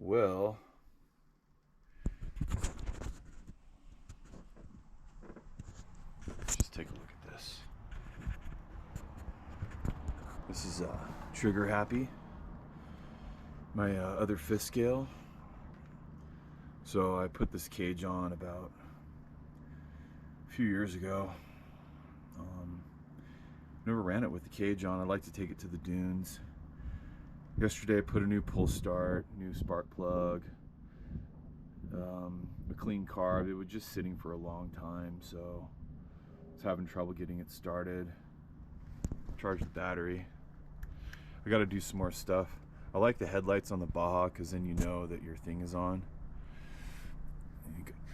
will just take a look at this. This is trigger happy, my other fifth scale. So I put this cage on about a few years ago. Never ran it with the cage on. I like to take it to the dunes. Yesterday I put a new pull start, new spark plug, a clean carb. It was just sitting for a long time, so I was having trouble getting it started. Charged the battery. I got to do some more stuff. I like the headlights on the Baja because then you know that your thing is on.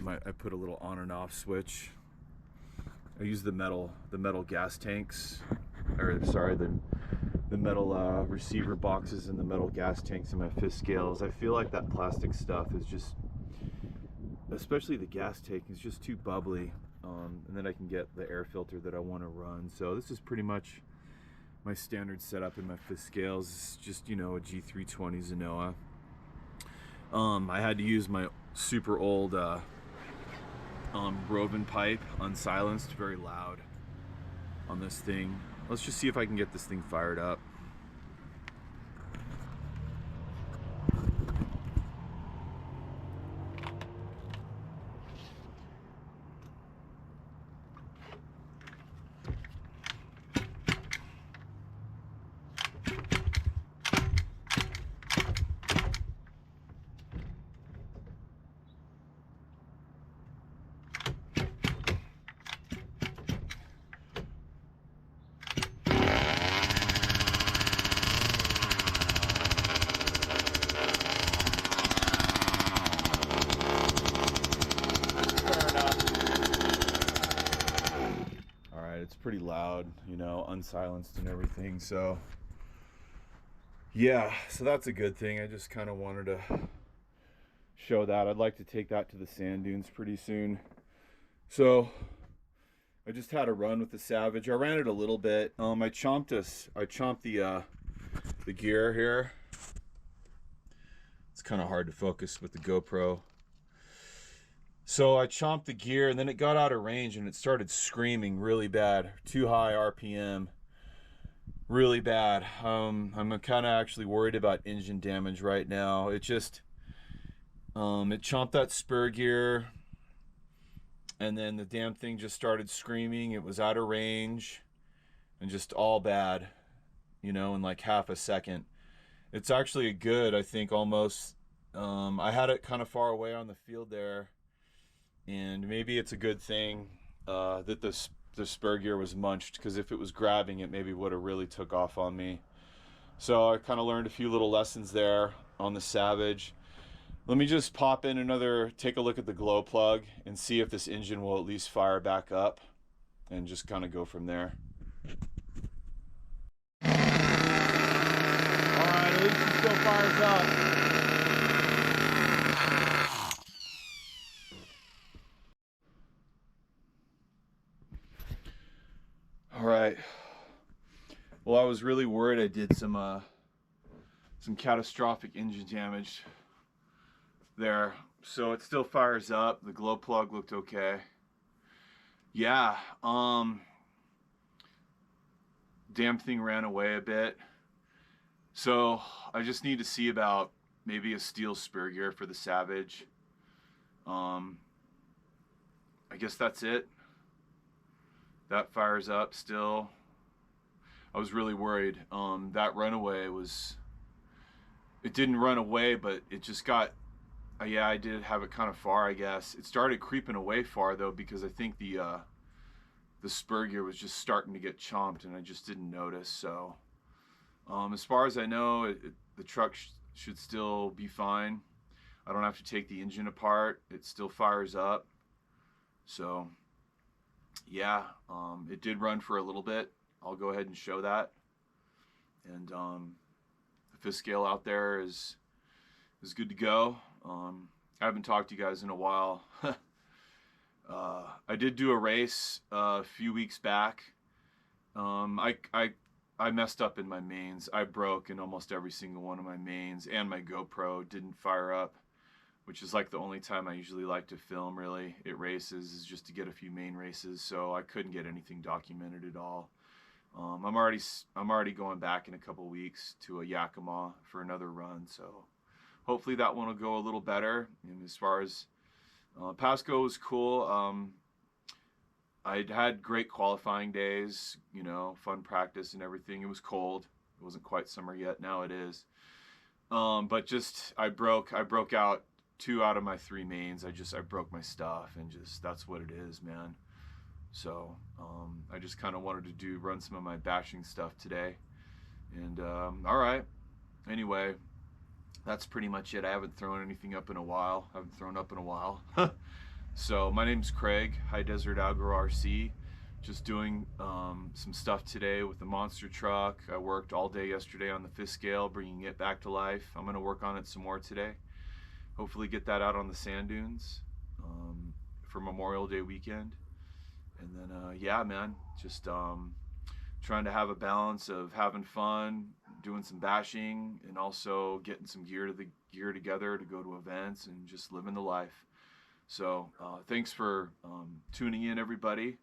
I put a little on and off switch. I use the metal gas tanks, or sorry, the metal receiver boxes and the metal gas tanks in my fifth scales. I feel like that plastic stuff is just, especially the gas tank, is just too bubbly, and then I can get the air filter that I want to run. So this is pretty much my standard setup in my fifth scales. It's just, you know, a G320 Zenoa. I had to use my super old Roven pipe, unsilenced, very loud on this thing. Let's just see if I can get this thing fired up. It's pretty loud, you know, unsilenced and everything. So yeah, so that's a good thing. I just kind of wanted to show that. I'd like to take that to the sand dunes pretty soon. So I just had a run with the Savage. I ran it a little bit. I chomped the gear here. It's kind of hard to focus with the GoPro. So I chomped the gear and then it got out of range and it started screaming really bad. Too high RPM. Really bad. I'm kind of actually worried about engine damage right now. It just, it chomped that spur gear and then the damn thing just started screaming. It was out of range and just all bad, you know, in like half a second. It's actually a good, I think, almost. I had it kind of far away on the field there. And maybe it's a good thing that the spur gear was munched, because if it was grabbing it, maybe would have really took off on me. So I kind of learned a few little lessons there on the Savage. Let me just pop in take a look at the glow plug and see if this engine will at least fire back up and just kind of go from there. All right, at least it still fires up. All right. Well, I was really worried I did some catastrophic engine damage there. So it still fires up. The glow plug looked okay. Yeah, damn thing ran away a bit. So I just need to see about maybe a steel spur gear for the Savage. I guess that's it. That fires up still. I was really worried. That runaway it didn't run away, but it just got, yeah, I did have it kind of far, I guess. It started creeping away far though, because I think the spur gear was just starting to get chomped and I just didn't notice. So as far as I know, the truck should still be fine. I don't have to take the engine apart. It still fires up. So yeah, it did run for a little bit. I'll go ahead and show that. And the fifth scale out there is good to go. I haven't talked to you guys in a while. I did do a race a few weeks back. I I messed up in my mains. I broke in almost every single one of my mains, and my GoPro didn't fire up, which is like the only time I usually like to film really at races, is just to get a few main races. So I couldn't get anything documented at all. I'm already going back in a couple weeks to a Yakima for another run, so hopefully that one will go a little better. And as far as Pasco was cool. I'd had great qualifying days, you know, fun practice and everything. It was cold. It wasn't quite summer yet. Now it is. But just I broke out 2 out of my 3 mains. I broke my stuff, and just that's what it is, man. So I just kind of wanted to run some of my bashing stuff today. And all right. Anyway, that's pretty much it. I haven't thrown anything up in a while. I haven't thrown up in a while. So my name's Craig, High Desert Outdoor RC. Just doing some stuff today with the monster truck. I worked all day yesterday on the fifth scale, bringing it back to life. I'm going to work on it some more today. Hopefully get that out on the sand dunes for Memorial Day weekend. And then, yeah, man, just trying to have a balance of having fun, doing some bashing, and also getting some gear together to go to events and just living the life. So thanks for tuning in, everybody.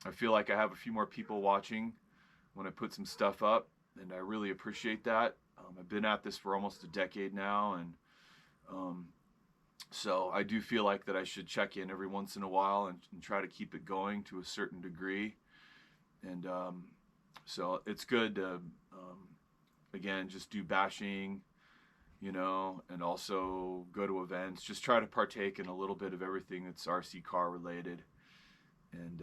I feel like I have a few more people watching when I put some stuff up, and I really appreciate that. I've been at this for almost a decade now, and so I do feel like that I should check in every once in a while and try to keep it going to a certain degree. And so it's good to, again, just do bashing, you know, and also go to events. Just try to partake in a little bit of everything that's RC car related. And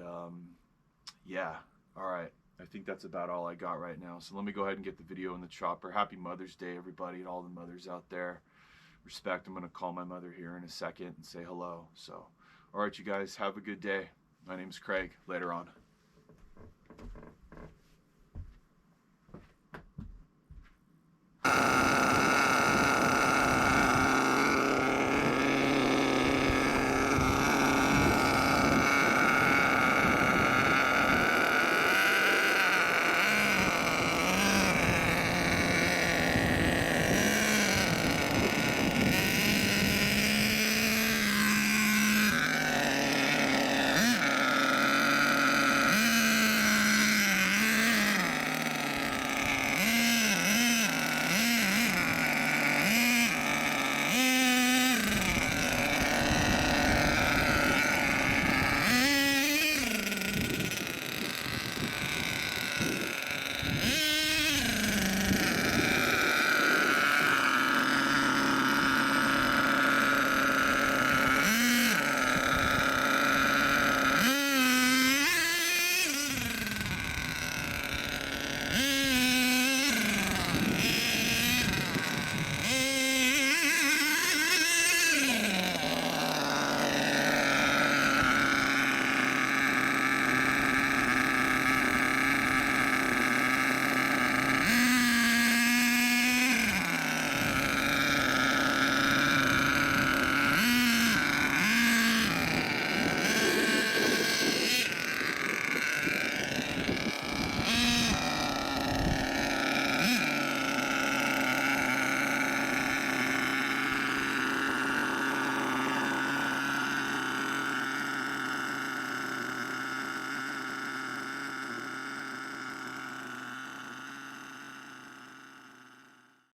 yeah, all right. I think that's about all I got right now. So let me go ahead and get the video in the chopper. Happy Mother's Day, everybody, and all the mothers out there. Respect. I'm going to call my mother here in a second and say hello. So, all right, you guys, have a good day. My name's Craig. Later on.